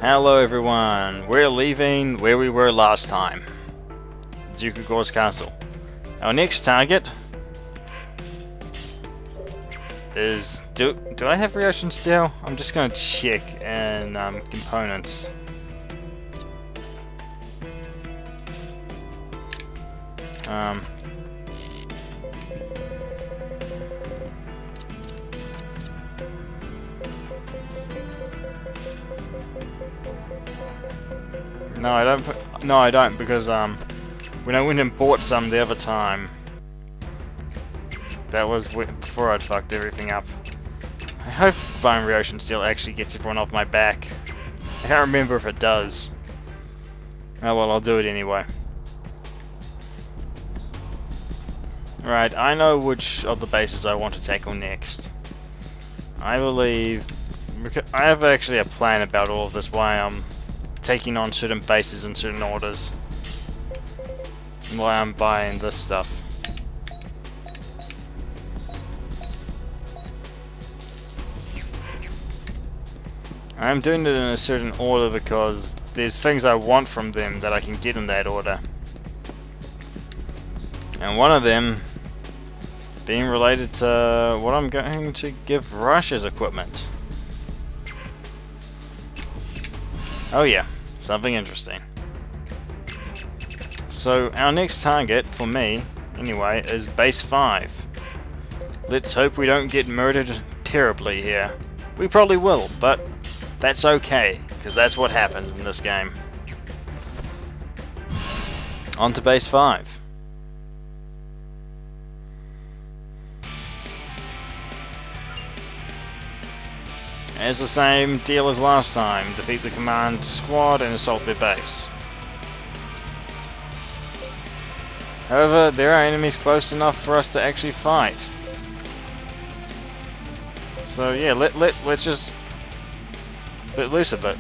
Hello everyone, we're leaving where we were last time. Duke of Gor's Castle. Our next target is... Do I have reaction steel? I'm just gonna check in components. No, I don't. No, I don't, because when I went and bought some the other time, that was before I'd fucked everything up. I hope buying reaction steel actually gets everyone off my back. I can't remember if it does. Oh well, I'll do it anyway. Right, I know which of the bases I want to tackle next. I believe... I have actually a plan about all of this, why I'm taking on certain bases in certain orders. And why I'm buying this stuff. I'm doing it in a certain order because there's things I want from them that I can get in that order. And one of them being related to what I'm going to give Rush as equipment. Oh yeah, something interesting. So our next target, for me anyway, is base 5. Let's hope we don't get murdered terribly here. We probably will, but that's okay, because that's what happens in this game. On to base 5. It's the same deal as last time. Defeat the command squad and assault their base. However, there are enemies close enough for us to actually fight. So yeah, let's just let loose a bit.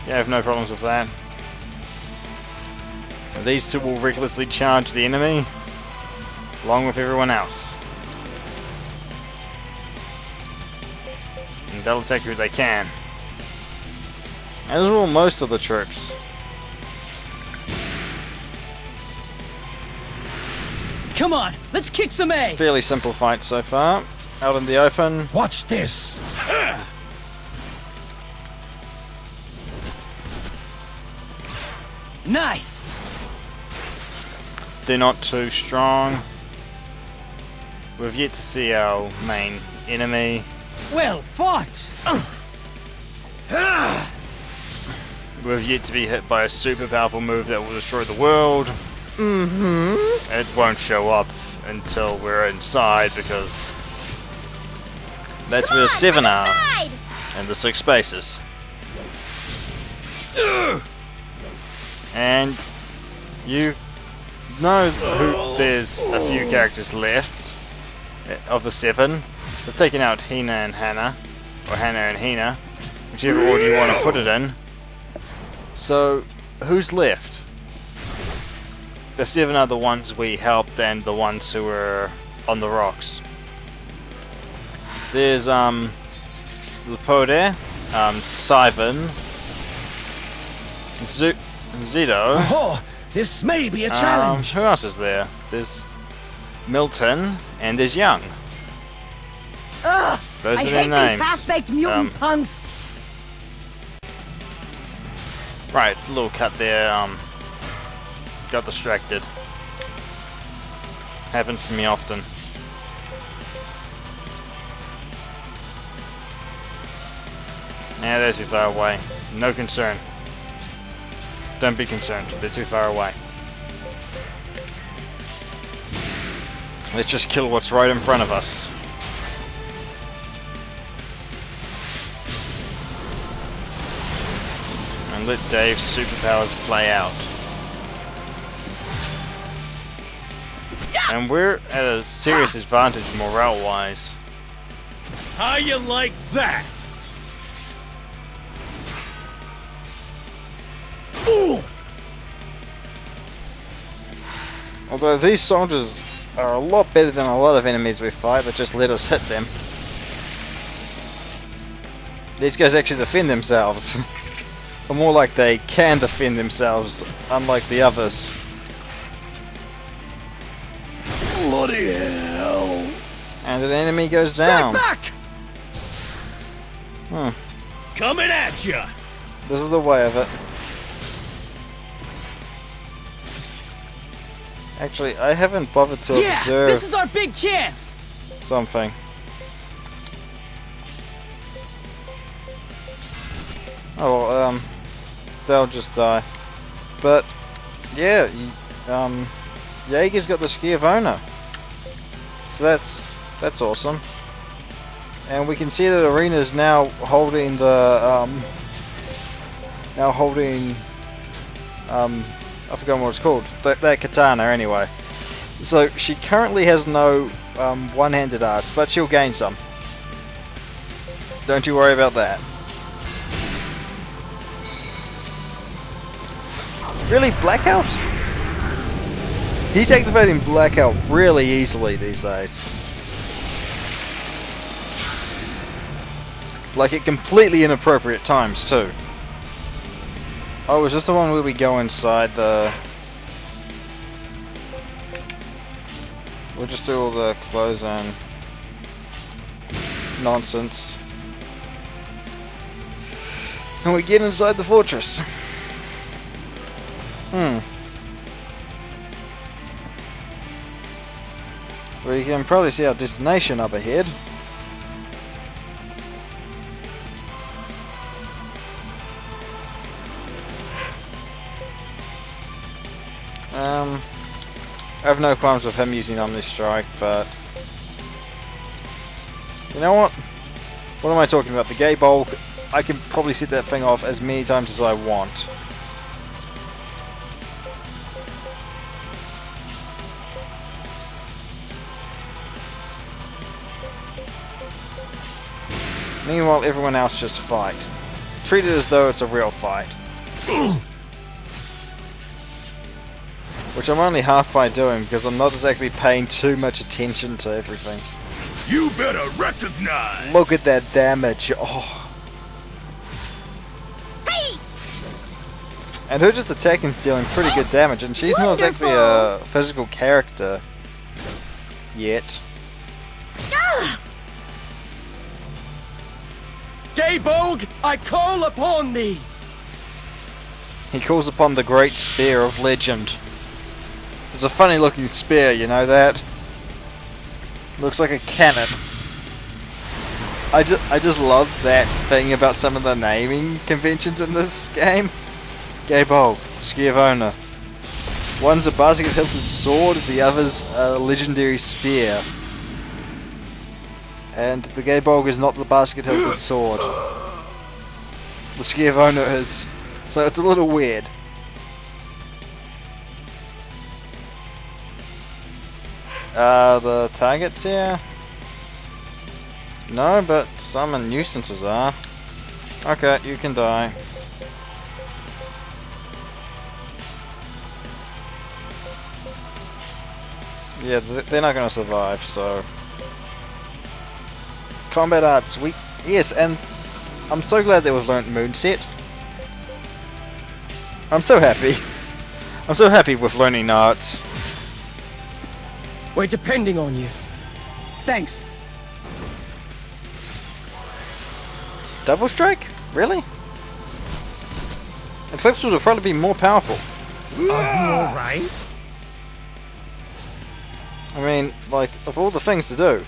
Yeah, I have no problems with that. These two will recklessly charge the enemy, along with everyone else. And they'll attack who they can. As will most of the troops. Come on, let's kick some A! Fairly simple fight so far. Out in the open. Watch this! Nice! They're not too strong. We've yet to see our main enemy. Well fought! We've yet to be hit by a super powerful move that will destroy the world. It won't show up until we're inside, because that's where 7 are and the 6 bases. And you know there's a few characters left of the 7. They've taken out Hina and Hannah, or Hannah and Hina, whichever order you want to put it in. So, who's left? The 7 are the ones we helped and the ones who were on the rocks. There's Lepode, Sivan, Zito. Oh, this may be a challenge. Who else is there? There's Milton and there's Young. Ugh! Those I are their hate names. these half-baked mutant punks! Right, a little cut there. Got distracted. Happens to me often. Yeah, they're too far away. No concern. Don't be concerned. They're too far away. Let's just kill what's right in front of us. And let Dave's superpowers play out. And we're at a serious advantage morale-wise. How you like that? Ooh. Although these soldiers are a lot better than a lot of enemies we fight that just let us hit them. These guys actually defend themselves. Or more like they can defend themselves, unlike the others. Bloody hell! And an enemy goes Strike down. back! Coming at ya! This is the way of it. Actually, I haven't bothered to Yeah, observe this is our big chance! something. Oh, well, they'll just die. But, yeah, Jaeger's got the Schiavona. So that's awesome. And we can see that Arena's now holding the, I forgot what it's called. That katana, anyway. So, she currently has no, one-handed arts, but she'll gain some. Don't you worry about that. Really? Blackout? He's activating Blackout really easily these days. Like at completely inappropriate times too. Oh, is this the one where we go inside the... We'll just do all the close and nonsense. And we get inside the fortress. We can probably see our destination up ahead. I have no qualms with him using Omni Strike, but you know what? What am I talking about? The Gay Bulk, I can probably set that thing off as many times as I want. Meanwhile, everyone else just fight. Treat it as though it's a real fight. Which I'm only half by doing because I'm not exactly paying too much attention to everything. You better recognize! Look at that damage. Oh. Hey! And her just attacking is dealing pretty good damage, and she's not exactly a physical character yet. Gaybog, I call upon thee! He calls upon the great spear of legend. It's a funny looking spear, you know that? Looks like a cannon. I just love that thing about some of the naming conventions in this game. Gaybog, Schiavona. One's a basket hilted sword, the other's a legendary spear. And the Gaybog is not the basket hilted sword. The Schiavona is. So it's a little weird. The targets here? No, but some nuisances are. Okay, you can die. Yeah, they're not going to survive, so... Combat arts, yes, and I'm so glad that we've learnt Moonset. I'm so happy. I'm so happy with learning arts. We're depending on you. Thanks. Double strike? Really? Eclipse would probably be more powerful. Are you alright? I mean, like, of all the things to do.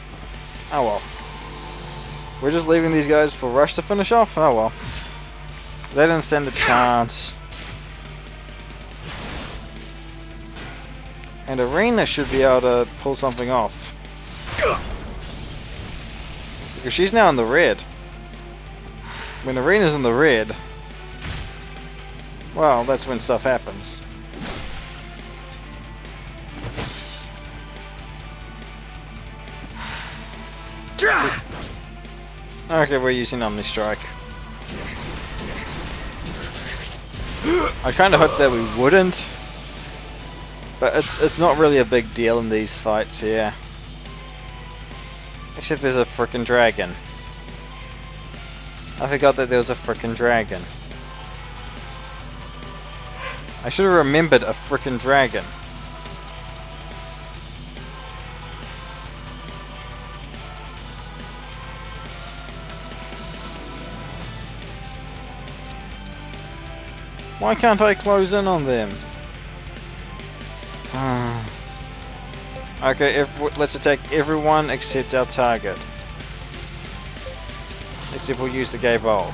Oh well. We're just leaving these guys for Rush to finish off? Oh well. They didn't stand a chance. And Arena should be able to pull something off. Because she's now in the red. When Arena's in the red, well, that's when stuff happens. Okay, we're using Omni Strike. I kind of hoped that we wouldn't. But it's not really a big deal in these fights here. Except there's a frickin' dragon. I forgot that there was a frickin' dragon. I should have remembered a frickin' dragon. Why can't I close in on them? Okay, let's attack everyone except our target. Let's see if we'll use the gay bulb.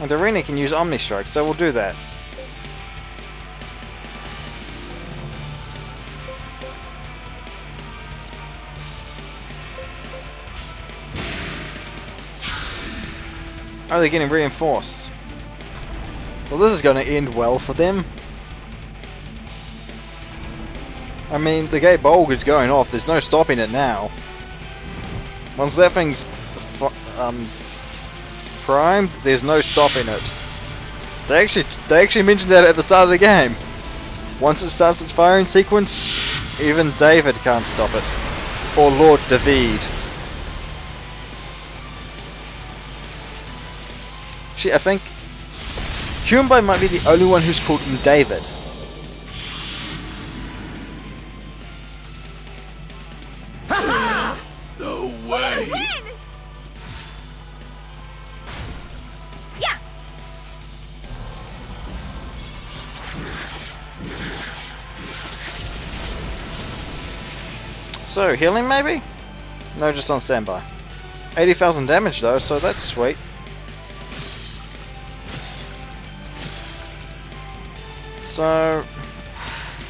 And Arena can use Omni Strike, so we'll do that. Oh, they're getting reinforced. Well, this is going to end well for them. I mean, the gay bulb is going off. There's no stopping it now. Once that thing's primed, there's no stopping it. They actually mentioned that at the start of the game. Once it starts its firing sequence, even David can't stop it, or Lord David. Actually, I think Kumbai might be the only one who's called him David. No way! Win! Yeah! So, healing maybe? No, just on standby. 80,000 damage though, so that's sweet. So,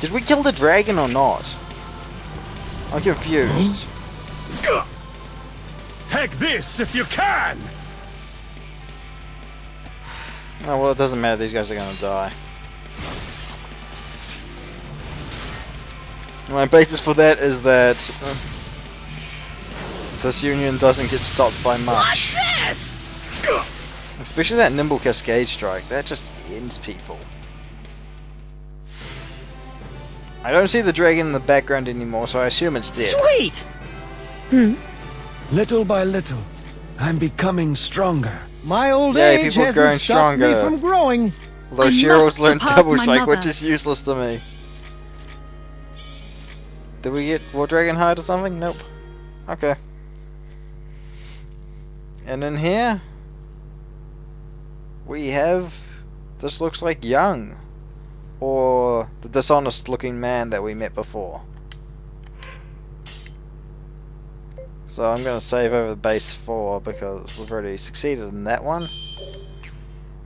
did we kill the dragon or not? I'm confused. Heck this if you can! Oh well, it doesn't matter, these guys are gonna die. My basis for that is that this union doesn't get stopped by much. This! Especially that nimble cascade strike, that just ends people. I don't see the dragon in the background anymore, so I assume it's dead. Sweet! Little by little, I'm becoming stronger. My old Yay, age people are growing hasn't stopped me stronger. from growing. Although I Cheryl's must learned surpass double my strike, which mother. is useless to me. Did we get War Dragon Hide or something? Nope. Okay. And in here, we have... this looks like Young. Or the dishonest looking man that we met before. So I'm going to save over base 4 because we've already succeeded in that one.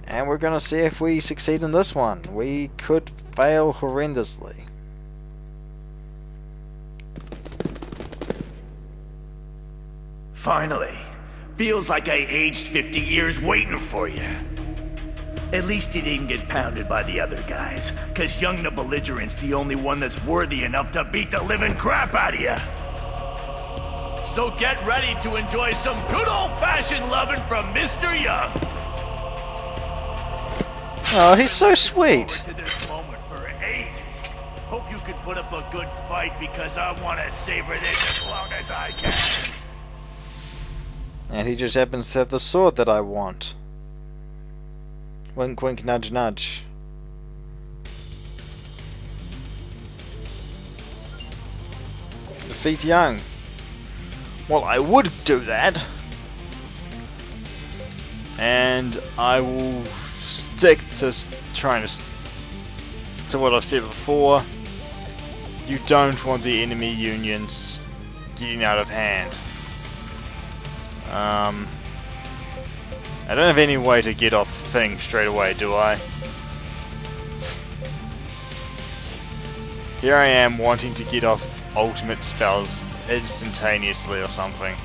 And we're going to see if we succeed in this one. We could fail horrendously. Finally. Feels like I aged 50 years waiting for you. At least he didn't get pounded by the other guys, cause Young the Belligerent's the only one that's worthy enough to beat the living crap out of you. So get ready to enjoy some good old-fashioned loving from Mr. Young. Oh, he's so sweet. To this moment for ages. Hope you can put up a good fight because I want to savor this as long as I can. And he just happens to have the sword that I want. Wink wink nudge nudge. Defeat Young. Well, I would do that. And I will stick to trying to what I've said before. You don't want the enemy unions getting out of hand. I don't have any way to get off things straight away, do I? Here I am wanting to get off ultimate spells instantaneously or something.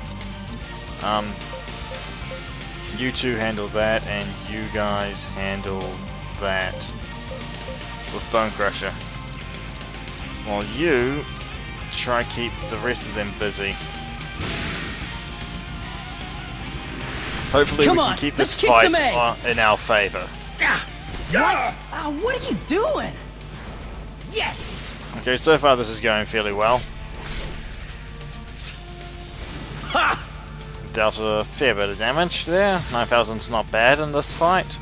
You two handle that, and you guys handle that with Bone Crusher. While you try keep the rest of them busy. Hopefully Come we can on, keep let's this kick fight some ass. in our favor. What? What are you doing? Yes! Okay, so far this is going fairly well. Ha! Dealt a fair bit of damage there. 9,000's not bad in this fight.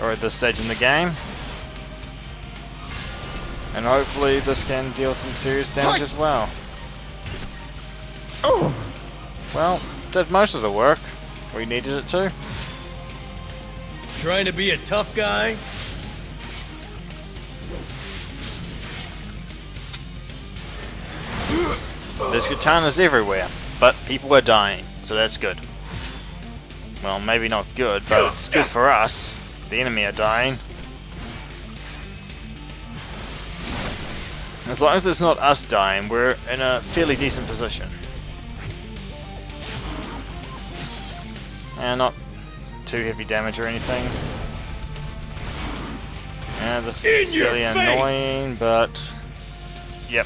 Or at this stage in the game. And hopefully this can deal some serious damage as well. Oh! Well, did most of the work. We needed it to. Trying to be a tough guy? There's katanas everywhere, but people are dying, so that's good. Well, maybe not good, but it's good for us. The enemy are dying. As long as it's not us dying, we're in a fairly decent position. And not too heavy damage or anything. Yeah, this is really annoying, but yep.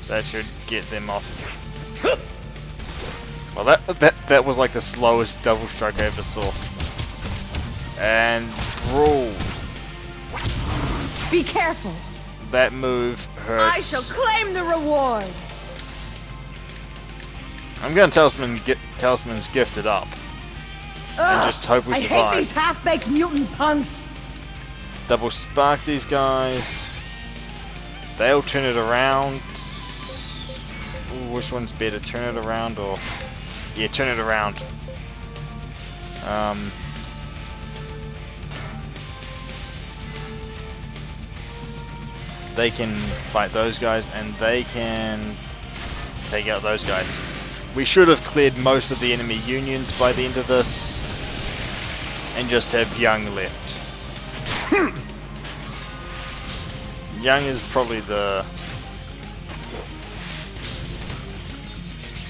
That should get them off. Well, that was like the slowest double strike I ever saw. And brawled. Be careful. That move hurts. I shall claim the reward. I'm gonna Talisman's gifted up. And just hope we I survive. hate these half-baked mutant punks. Double spark these guys. They'll turn it around. Ooh, which one's better? Turn it around or... Yeah, turn it around. They can fight those guys and they can take out those guys. We should have cleared most of the enemy unions by the end of this and just have Young left. Young is probably the...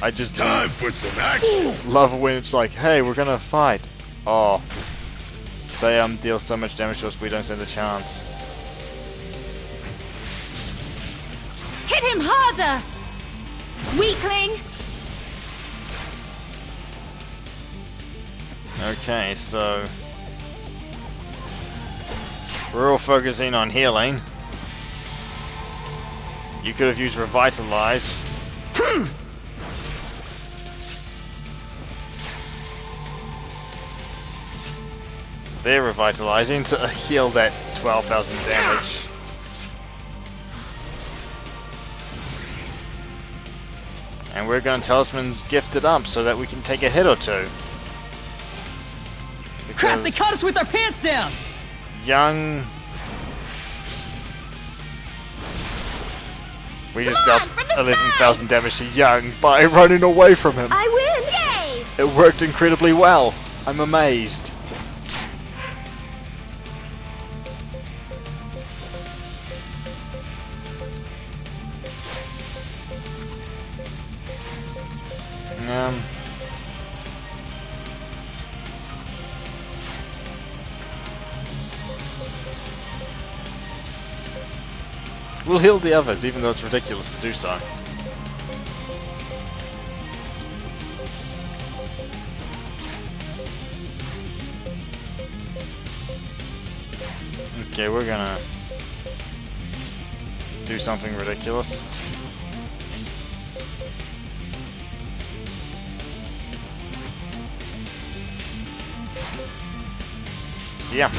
I just Time for some action. love when it's like, hey, we're gonna fight. Oh, they deal so much damage to us, we don't stand a chance. Hit him harder. Weakling. Okay, so we're all focusing on healing. You could have used Revitalize. They're revitalizing to heal that 12,000 damage. And we're going to Talisman's gifted up so that we can take a hit or two. Crap, they Because caught us with our pants down! Young... We just dealt from the 11,000 damage to Young by running away from him. I win. Yay! It worked incredibly well. I'm amazed. We'll heal the others, even though it's ridiculous to do so. Okay, we're gonna do something ridiculous. Yeah.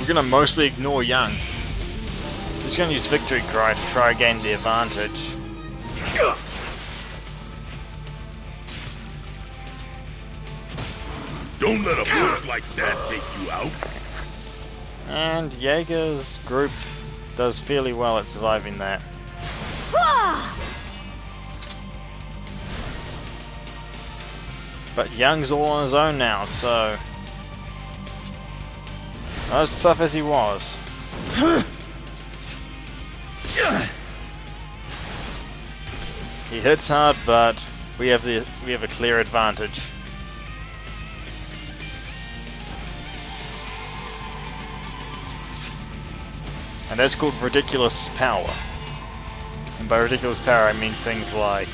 We're gonna mostly ignore Young. He's gonna use Victory Cry to try to gain the advantage. Don't let a bullet like that take you out. And Jaeger's group does fairly well at surviving that. But Young's all on his own now, so... Not as tough as he was. He hits hard, but we have a clear advantage. And that's called ridiculous power. And by ridiculous power I mean things like,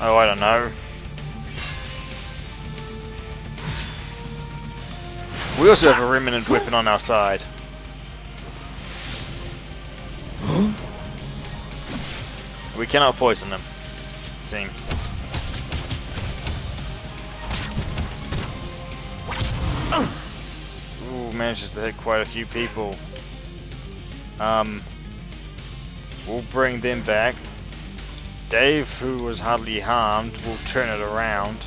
oh, I don't know, We also have a Remnant weapon on our side. We cannot poison them, it seems. Ooh, manages to hit quite a few people. We'll bring them back. Dave, who was hardly harmed, will turn it around.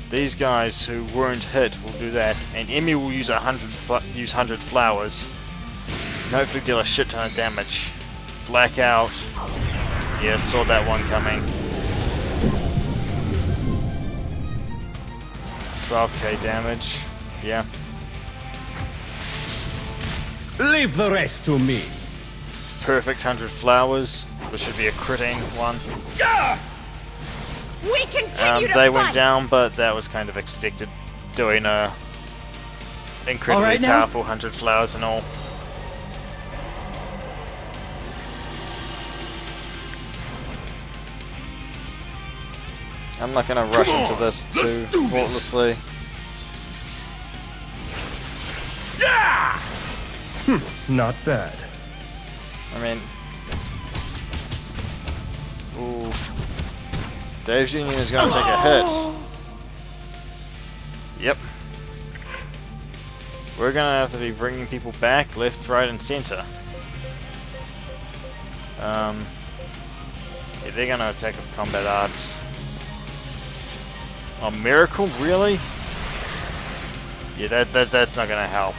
These guys who weren't hit will do that, and Emmy will use 100 flowers, and hopefully deal a shit ton of damage. Blackout. Yeah, saw that one coming. 12k damage. Yeah. Leave the rest to me. Perfect 100 flowers. This should be a critting one. We continue to They fight. went down, but that was kind of expected. Doing a incredibly All right now? powerful 100 flowers and all. I'm not gonna rush into this too thoughtlessly. Not bad. I mean, ooh, Dave's Union is gonna take a hit. Yep. We're gonna have to be bringing people back left, right, and center. Yeah, they're gonna attack with combat arts. Oh, miracle, really? Yeah, that's not gonna help.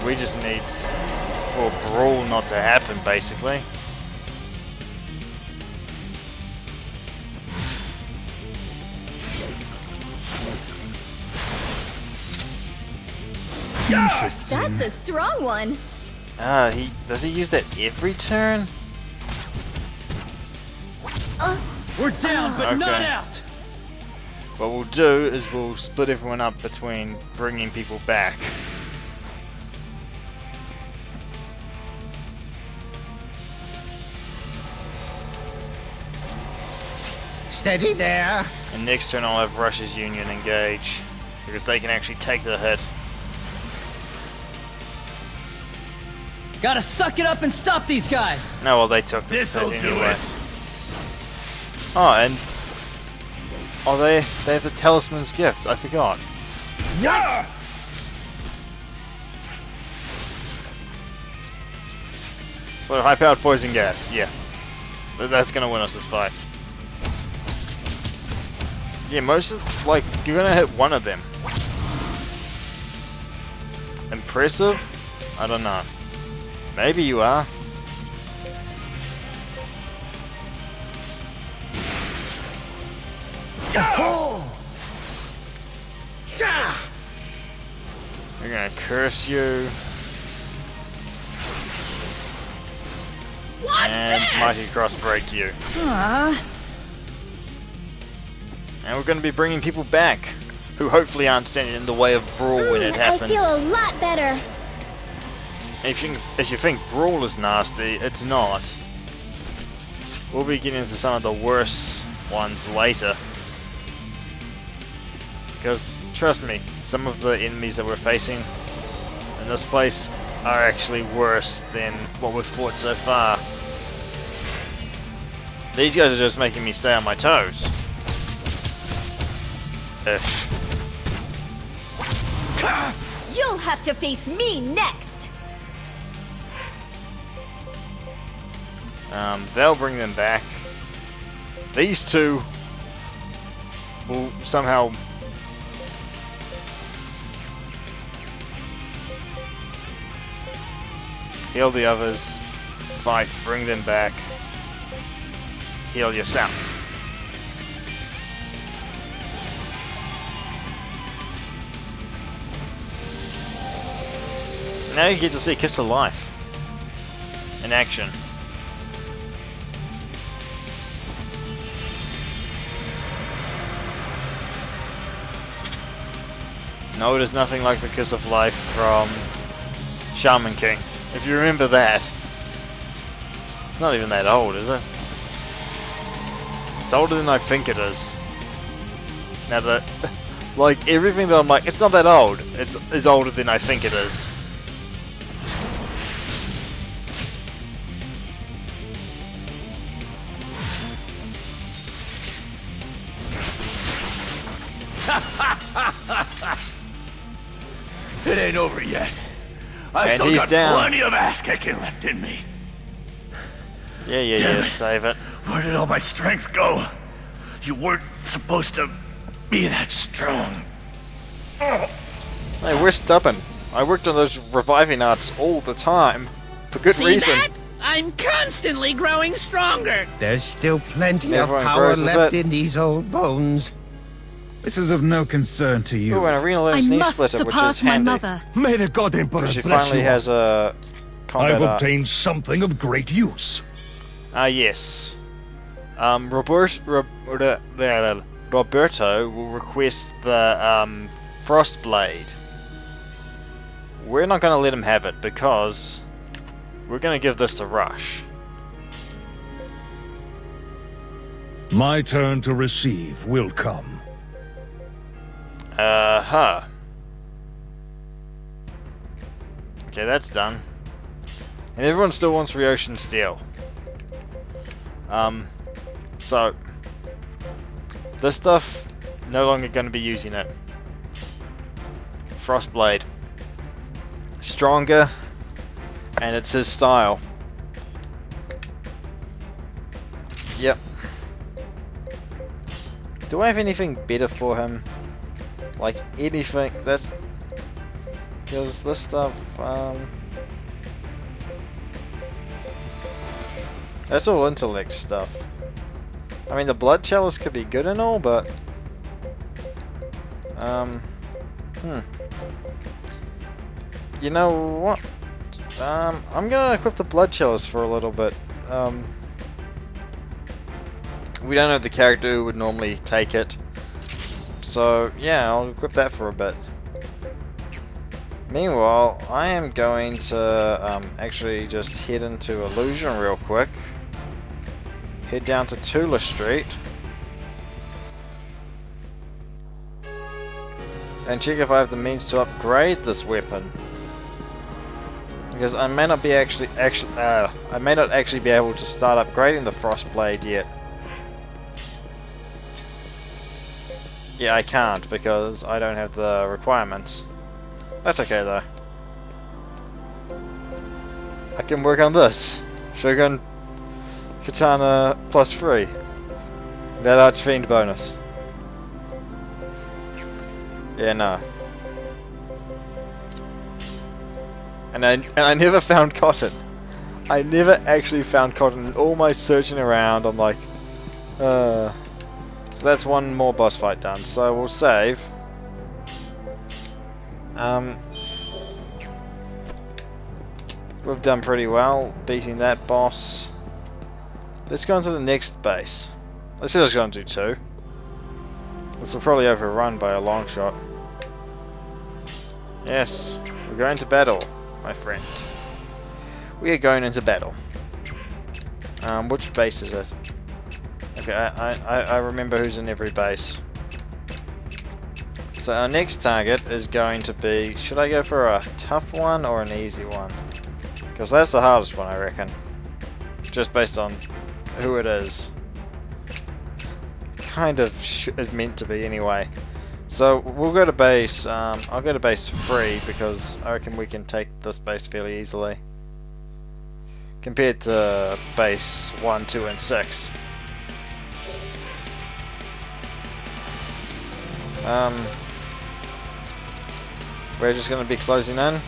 We just need for a brawl not to happen, basically. Interesting. That's a strong one. Does he use that every turn? We're down, but not Okay. out. What we'll do is we'll split everyone up between bringing people back. Steady there. And next turn I'll have Russia's Union engage, because they can actually take the hit. Gotta suck it up and stop these guys. No, well, they took the This'll hit do anyway. it. Oh, and they have the Talisman's Gift. I forgot. What? So high-powered poison gas. Yeah, that's gonna win us this fight. Yeah, most of you're gonna hit one of them. Impressive? I don't know. Maybe you are. We're gonna curse you. And Mighty Cross break you. And we're gonna be bringing people back, who hopefully aren't standing in the way of Brawl when it happens. I feel a lot better. If you think Brawl is nasty, it's not. We'll be getting into some of the worse ones later. Because, trust me, some of the enemies that we're facing in this place are actually worse than what we've fought so far. These guys are just making me stay on my toes. Ish. You'll have to face me next. They'll bring them back. These two will somehow heal the others, fight, bring them back, heal yourself. Now you get to see Kiss of Life in action. No, it is nothing like the Kiss of Life from Shaman King. If you remember that. It's not even that old, is it? It's older than I think it is. Now that, like, everything that I'm like, it's not that old. It's older than I think it is. It ain't over yet. I And still he's got down. plenty of ass kicking left in me. Yeah, Damn it. save it. Where did all my strength go? You weren't supposed to be that strong. Hey, we're stubborn. I worked on those reviving arts all the time. For good See reason. that? I'm constantly growing stronger. There's still plenty of Everyone power grows a left bit. in these old bones. This is of no concern to you. Ooh, and Arena I learns knee must splitter, which surpass is my handy. mother. May the God Emperor She bless finally you. has a combat I've art. obtained something of great use. Yes. Roberto will request the Frost Blade. We're not going to let him have it because we're going to give this to Rush. My turn to receive will come. Okay, that's done. And everyone still wants Ryotion Steel. So this stuff, no longer going to be using it. Frostblade. Stronger, and it's his style. Yep. Do I have anything better for him? Like anything that's... Because this stuff, that's all intellect stuff. I mean, the blood chalice could be good and all, but you know what? I'm gonna equip the blood chalice for a little bit. We don't have the character who would normally take it, so yeah, I'll equip that for a bit. Meanwhile, I am going to actually just head into Illusion real quick. Head down to Tula Street. And check if I have the means to upgrade this weapon. Because I may not be I may not actually be able to start upgrading the Frostblade yet. Yeah, I can't because I don't have the requirements. That's okay though. I can work on this. Shogun Katana +3. That Archfiend bonus. Yeah, no. And I never found cotton. I never actually found cotton in all my searching around. I'm like, so that's one more boss fight done. So we'll save. We've done pretty well beating that boss. Let's go on to the next base. Let's see, I was going to do 2. This will probably overrun by a long shot. Yes, we're going to battle, my friend. We are going into battle. Which base is it? Okay, I remember who's in every base. So our next target is going to be... Should I go for a tough one or an easy one? Because that's the hardest one, I reckon. Just based on who it is. Kind of is meant to be anyway. So we'll go to base. I'll go to base 3 because I reckon we can take this base fairly easily. Compared to base 1, 2, and 6. We're just going to be closing in.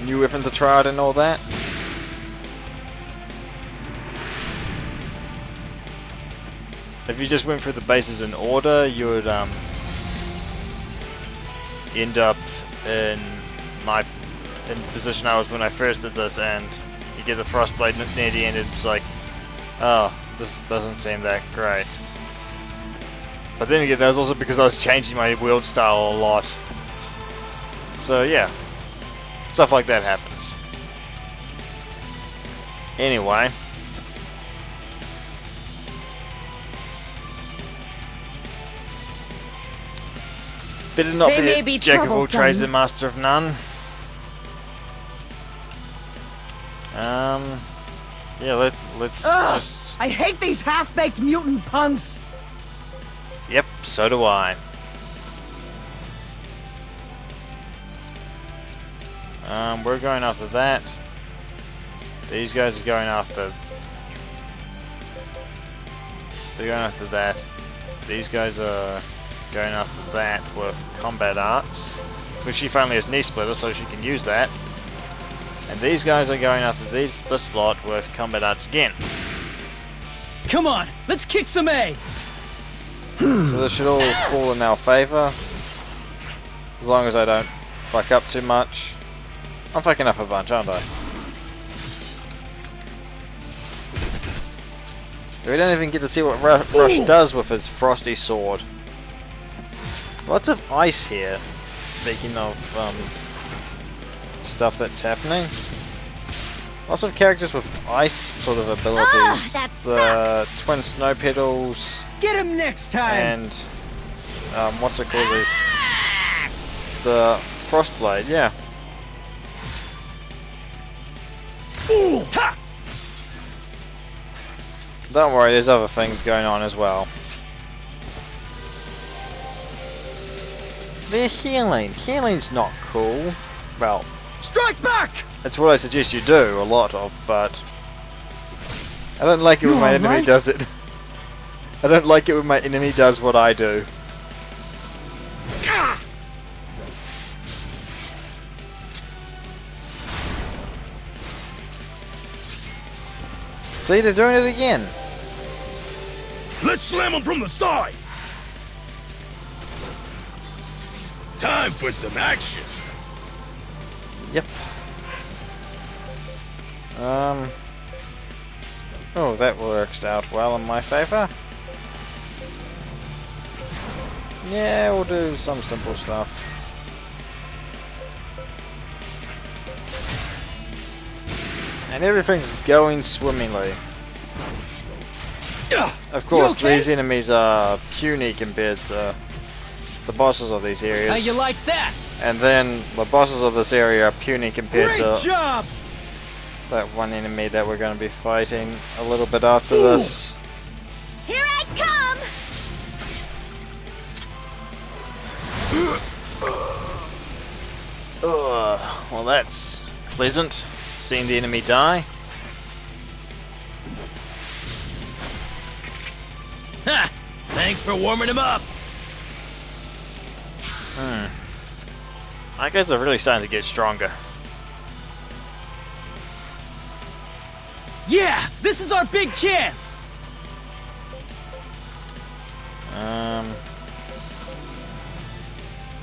New weapon to try out and all that. If you just went through the bases in order, you would end up in position I was when I first did this, and you get the Frostblade near the end, and it's like, oh, this doesn't seem that great. But then again, that was also because I was changing my wield style a lot. So yeah, stuff like that happens. Anyway. Better not They be may a be jack of all troublesome. trades and master of none. Yeah, let's just... I hate these half-baked mutant punks. Yep, so do I. We're going after that. These guys are going after... They're going after that. These guys are going after that with combat arts. Which she finally has knee splitter, so she can use that. And these guys are going after this lot with combat arts again. Come on, let's kick some A. So this should all fall in our favour. As long as I don't fuck up too much. I'm fucking up a bunch, aren't I? We don't even get to see what Rush does with his frosty sword. Lots of ice here. Speaking of stuff that's happening. Lots of characters with ice sort of abilities. that The twin snow petals Get him next time. and what's it called? Is the frostblade? Yeah. Don't worry, there's other things going on as well. They're healing. Healing's not cool. Well, Strike back! it's what I suggest you do a lot of, but I don't like it when my enemy does it. I don't like it when my enemy does what I do. See, they're doing it again. Let's slam him from the side. Time for some action. Yep. Oh, that works out well in my favor. Yeah, we'll do some simple stuff. And everything's going swimmingly. Of course, these enemies are puny compared to the bosses of these areas. How you like that? And then the bosses of this area are puny compared Great to job! that one enemy that we're going to be fighting a little bit after this. Here I come! Well, that's pleasant, seeing the enemy die. Ha! Thanks for warming him up. My guys are really starting to get stronger. Yeah, this is our big chance.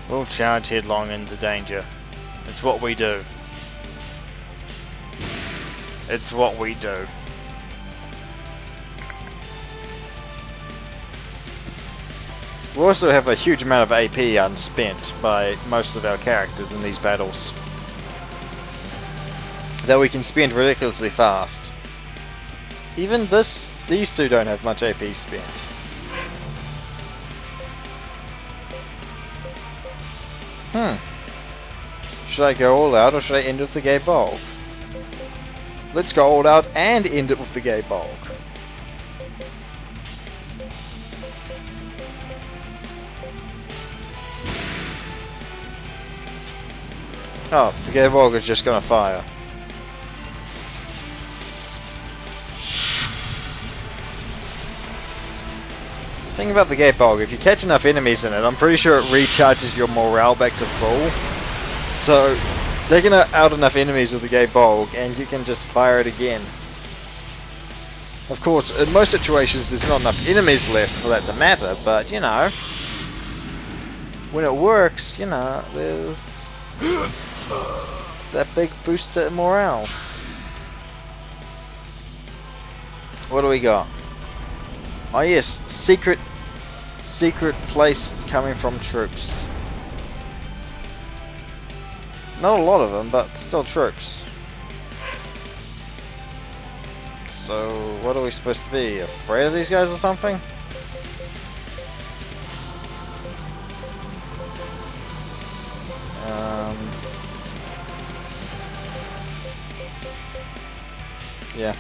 We'll charge headlong into danger. It's what we do. It's what we do. We also have a huge amount of AP unspent by most of our characters in these battles that we can spend ridiculously fast. Even these two don't have much AP spent. Should I go all out or should I end with the gay bulk? Let's go all out and end it with the gay bulk. Oh, the gay bulk is just gonna fire. Thing about the gate bulk, if you catch enough enemies in it, I'm pretty sure it recharges your morale back to full. So, taking out enough enemies with the gate bulk and you can just fire it again. Of course, in most situations there's not enough enemies left for that to matter, but you know, when it works, you know, there's that big boost to morale. What do we got? Oh yes, secret place coming from troops. Not a lot of them, but still troops. So, what are we supposed to be? Afraid of these guys or something? Yeah.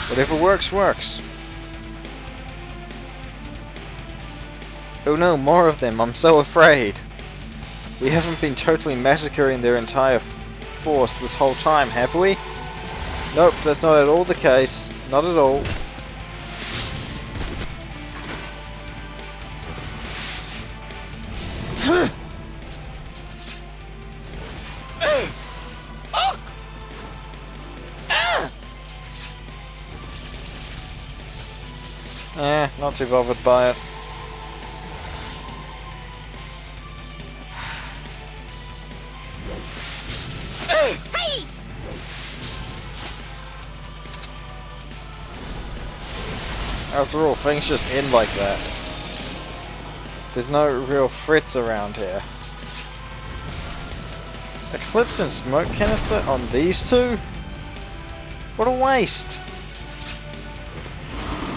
Whatever works, works. Oh no, more of them. I'm so afraid. We haven't been totally massacring their entire force this whole time, have we? Nope, that's not at all the case. Not at all. Not too bothered by it. Hey! After all, things just end like that. There's no real threats around here. Eclipse and smoke canister on these two? What a waste!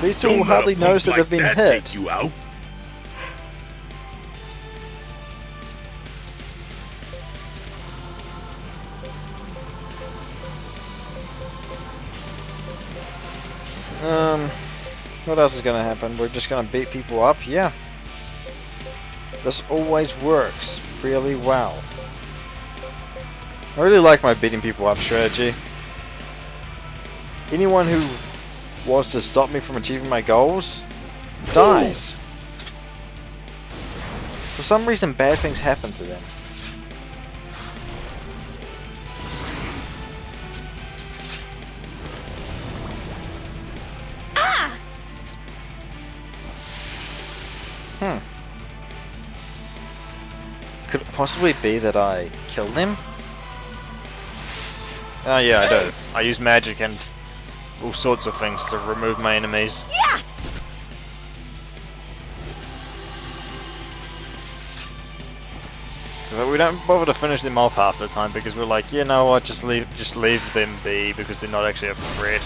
These two will hardly notice that they've been hit. Take you out. What else is gonna happen? We're just gonna beat people up? Yeah. This always works really well. I really like my beating people up strategy. Anyone who wants to stop me from achieving my goals dies. For some reason, bad things happen to them. Could it possibly be that I killed him? Oh yeah, I do. I use magic and all sorts of things to remove my enemies. Yeah! But we don't bother to finish them off half the time because we're like, you know what, just leave them be because they're not actually a threat.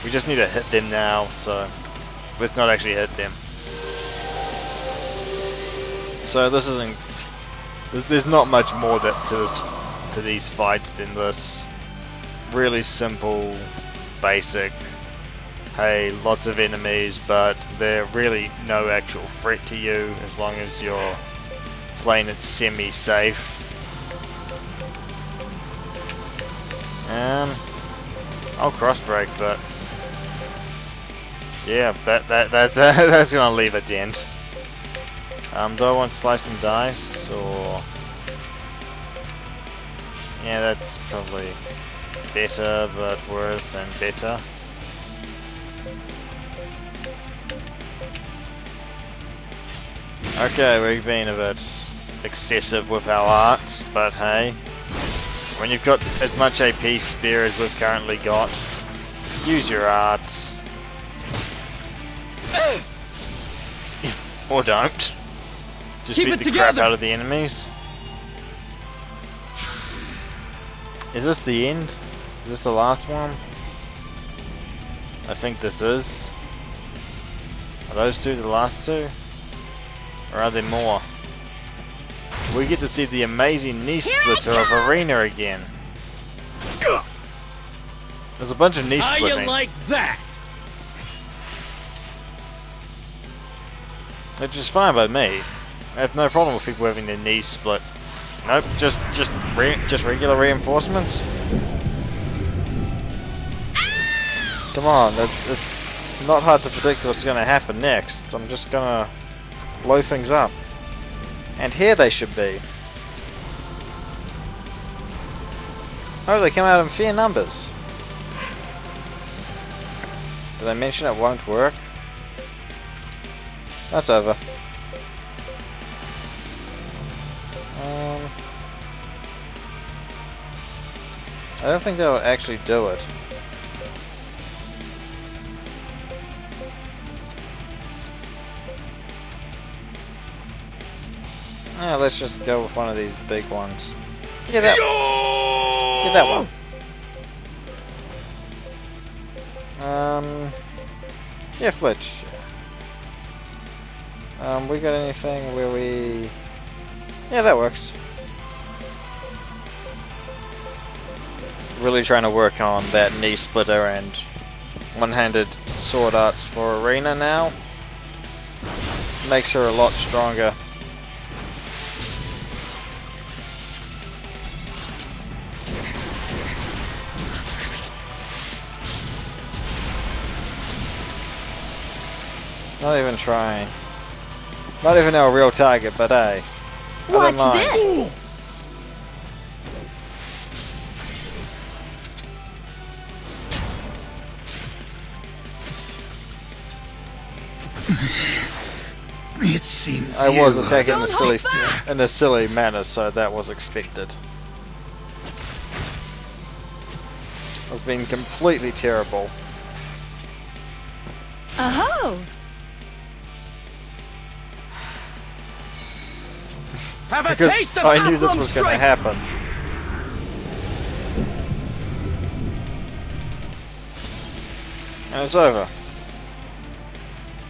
We just need to hit them now, so let's not actually hit them. So this isn't. There's not much more to these fights than this. Really simple, basic. Hey, lots of enemies, but they're really no actual threat to you as long as you're playing it semi-safe. I'll cross break, but yeah, that's gonna leave a dent. Do I want slice and dice or? Yeah, that's probably better, but worse and better. Okay, we're being a bit excessive with our arts, but hey, when you've got as much AP spare as we've currently got, use your arts. Or don't. Just Keep beat it the together. crap out of the enemies. Is this the end? Is this the last one? I think this is. Are those two the last two? Or are there more? We get to see the amazing knee splitter of Arena again. There's a bunch of knee How splitting. you like that? Which is fine by me. I have no problem with people having their knees split. Nope, just regular reinforcements. Come on, it's not hard to predict what's going to happen next. I'm just gonna blow things up. And here they should be. Oh, they come out in fair numbers. Did I mention it won't work? That's over. I don't think they'll actually do it. Yeah, let's just go with one of these big ones. Get that. Get that one. Yeah, Fletch. We got anything where we... Yeah, that works. Really trying to work on that knee splitter and one-handed sword arts for Arena now. Makes her a lot stronger. Not even trying. Not even our real target, but hey. I don't Watch mind. this! It seems I was you- attacking Don't in a silly manner, so that was expected. I was being completely terrible. Oh! Have a Because taste of I knew this Athlum was going to strength! happen. And it's over.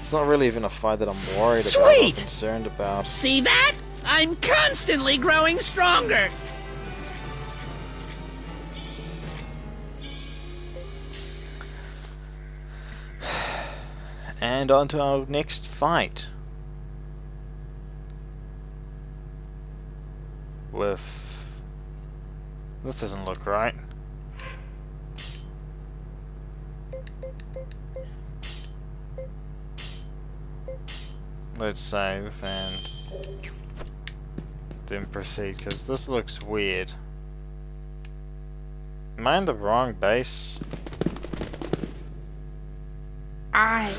It's not really even a fight that I'm worried about or Sweet! concerned about. See that? I'm constantly growing stronger. And on to our next fight. With... This doesn't look right. Let's save and then proceed, because this looks weird. Am I in the wrong base? I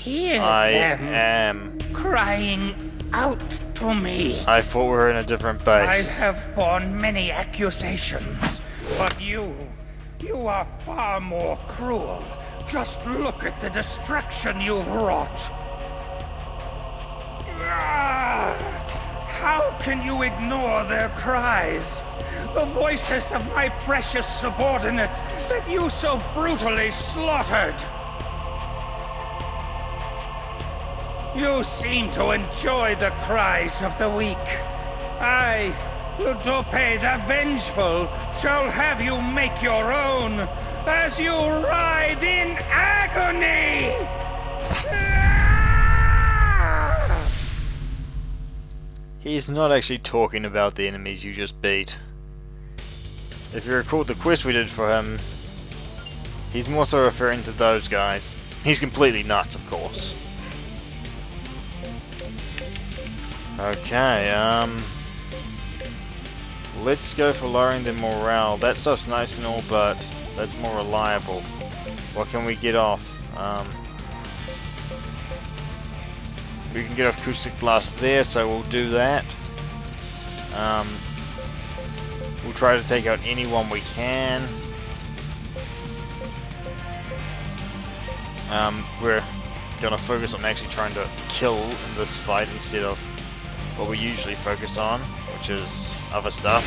hear I them am. crying out to me. I thought we were in a different I base. have borne many accusations, but you are far more cruel. Just look at the destruction you've wrought. How can you ignore their cries? The voices of my precious subordinate that you so brutally slaughtered. You seem to enjoy the cries of the weak. I, Ludope the Vengeful, shall have you make your own as you writhe in agony! He's not actually talking about the enemies you just beat. If you recall the quest we did for him, he's more so referring to those guys. He's completely nuts, of course. Okay, let's go for lowering the morale. That stuff's nice and all, but that's more reliable. What can we get off? We can get off acoustic blast there, so we'll do that. We'll try to take out anyone we can. We're gonna focus on actually trying to kill in this fight instead of what we usually focus on, which is other stuff.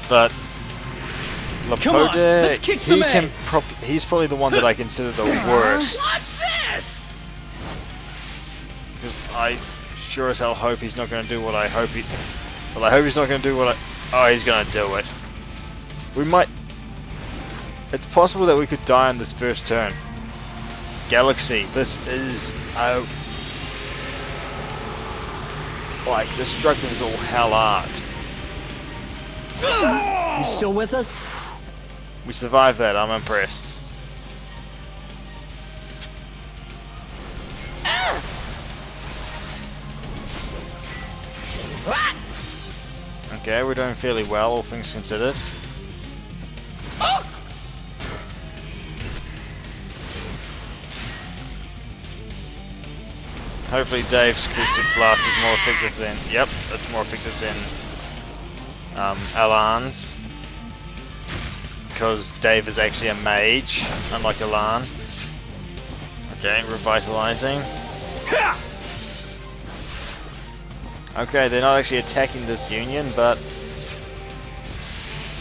But Come on, Lapoda, let's kick some he's probably the one that I consider the worst. What's this? Because I sure as hell hope he's not going to do what I hope he... Well, I hope he's not going to do what I... Oh, he's going to do it. We might... It's possible that we could die on this first turn. Galaxy, this is... Oh... Like, destructive is all hell art. You still with us? We survived that, I'm impressed. Okay, we're doing fairly well, all things considered. Hopefully Dave's acoustic blast is more effective than... Yep, that's more effective than Alan's. Because Dave is actually a mage, unlike Alan. Okay, revitalizing. Okay, they're not actually attacking this union, but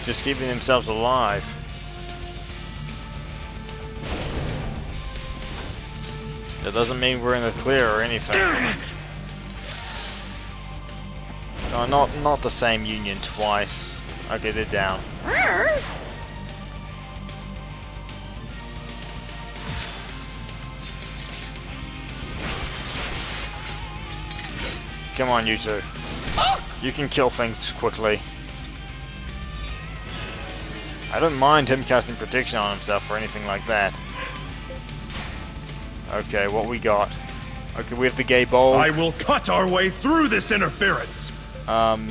just keeping themselves alive. That doesn't mean we're in the clear or anything. No, not the same union twice. Okay, they're down. Come on, you two. You can kill things quickly. I don't mind him casting protection on himself or anything like that. Okay, what we got? Okay, we have the gay bowl. I will cut our way through this interference. We'll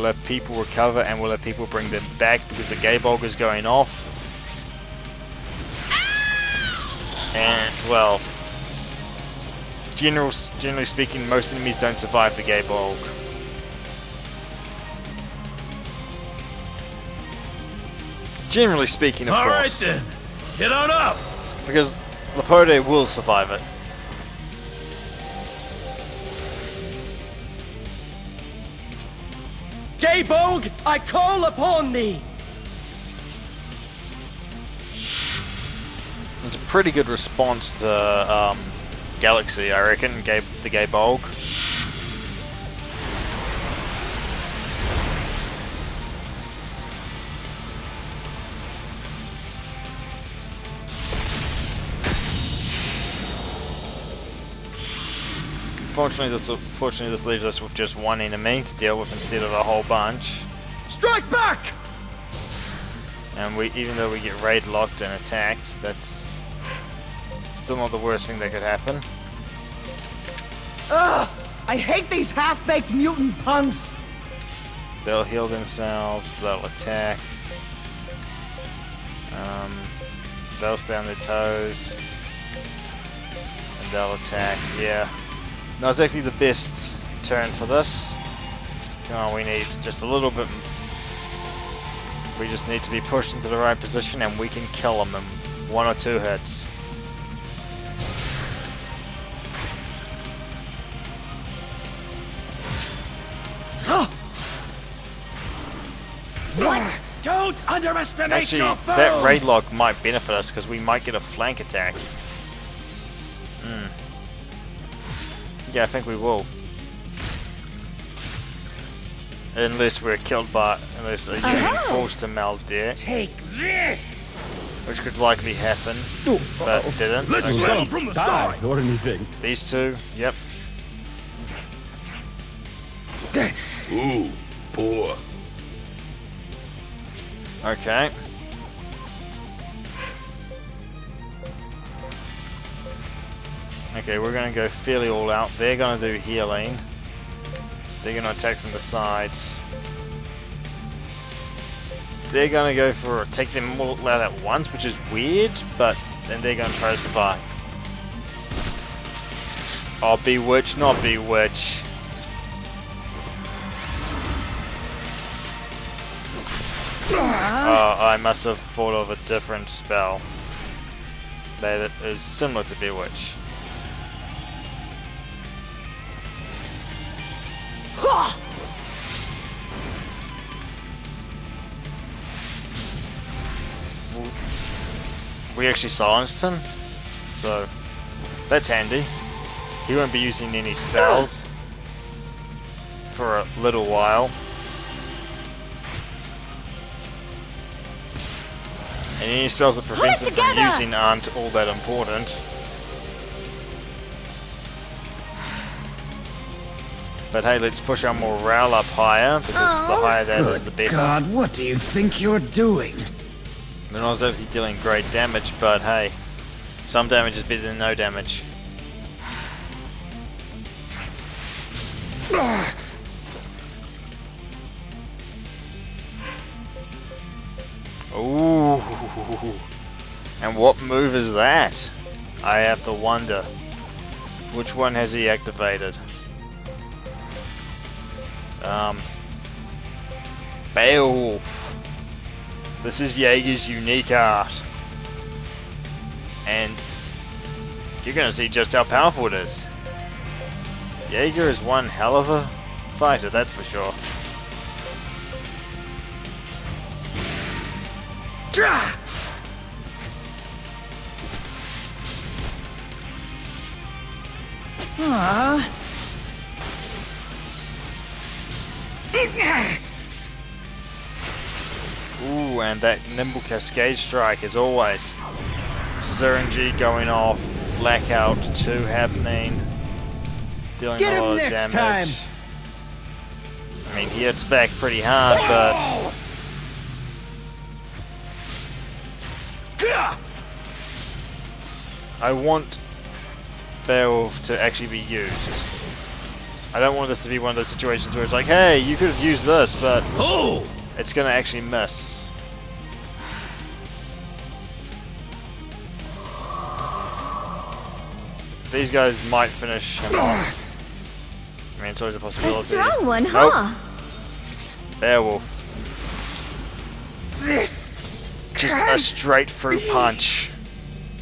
have people recover and we'll have people bring them back because the gay bulk is going off. And, well, generally speaking, most enemies don't survive the gay bulk. Generally speaking, of course. Alright then, get on up! Because Leopode will survive it. Gaybog, I call upon thee! It's a pretty good response to Galaxy, I reckon, the Gay Bolg. Fortunately, this leaves us with just one enemy to deal with instead of a whole bunch. Strike back! And even though we get raid locked and attacked, that's still not the worst thing that could happen. Ugh! I hate these half-baked mutant punks! They'll heal themselves, they'll attack. They'll stay on their toes. And they'll attack, yeah. Not exactly the best turn for this. Come on, we need just a little bit. We just need to be pushed into the right position and we can kill them in 1 or 2 hits. What? Don't underestimate Actually, your foes! that raid lock might benefit us because we might get a flank attack. Yeah, I think we will. Unless we're killed by, unless a unit falls to Maldir, Take this! which could likely happen, but didn't. Let's Okay. let them from the side! Or anything. These two, yep. Ooh, poor. Okay. Okay, we're gonna go fairly all out. They're gonna do healing. They're gonna attack from the sides. They're gonna go for take them all out at once, which is weird, but then they're gonna try to survive. Oh, bewitch, not bewitch. Oh, I must have thought of a different spell that is similar to bewitch. We actually silenced him, so that's handy. He won't be using any spells for a little while. And any spells that prevent him from using aren't all that important. But hey, let's push our morale up higher, because the higher that is, the better. God, what do you think you're doing? They're not exactly dealing great damage, but hey, some damage is better than no damage. Ooh, and what move is that? I have to wonder. Which one has he activated? Beowulf. This is Jaeger's unique art. And you're gonna see just how powerful it is. Jaeger is one hell of a fighter, that's for sure. Ooh, and that nimble cascade strike as always. Syringy going off, blackout 2 happening, dealing Get a him lot of next damage. time. I mean, he hits back pretty hard, but I want Beowulf to actually be used. I don't want this to be one of those situations where it's like, hey, you could have used this, but it's going to actually miss. These guys might finish him off. I mean, it's always a possibility. A strong one, Nope. huh? Beowulf. This Just a straight through punch.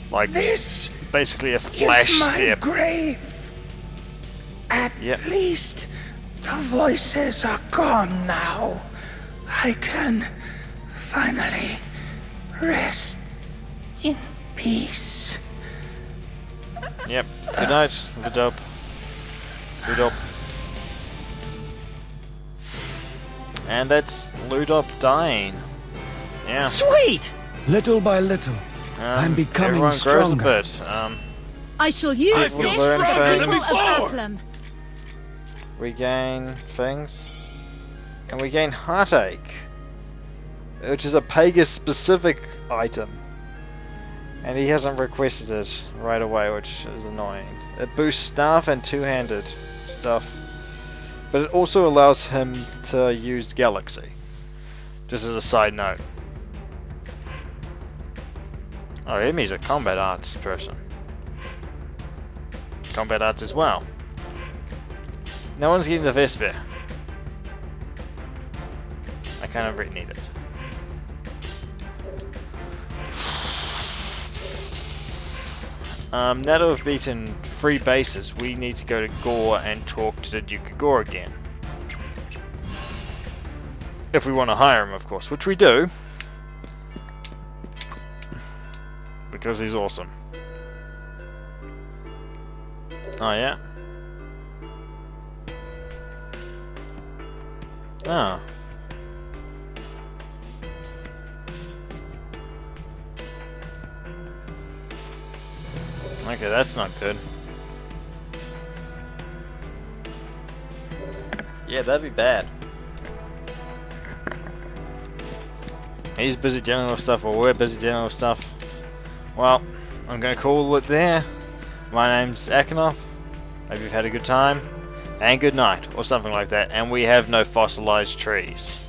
Like, this basically a flash is my step. grave. At Yep. least the voices are gone now. I can finally rest in peace. Yep. Good night, Ludop. Ludop. And that's Ludop dying. Yeah. Sweet! Little by little, I'm becoming everyone stronger. grows a bit. I shall use I've this learned for the things. people of Athlum. We gain things. And we gain Heartache. Which is a Pegasus specific item. And he hasn't requested it right away, which is annoying. It boosts staff and two-handed stuff. But it also allows him to use Galaxy. Just as a side note. Oh, Emmy's a combat arts person. Combat arts as well. No one's getting the Vesper. I kind of really need it. Now that we've beaten 3 bases, we need to go to Gore and talk to the Duke of Gore again. If we want to hire him, of course, which we do. Because he's awesome. Oh yeah? Oh. Okay, that's not good. Yeah, that'd be bad. He's busy dealing with stuff, or we're busy dealing with stuff. Well, I'm gonna call it there. My name's Akinov. Hope you've had a good time. And good night, or something like that. And we have no fossilized trees.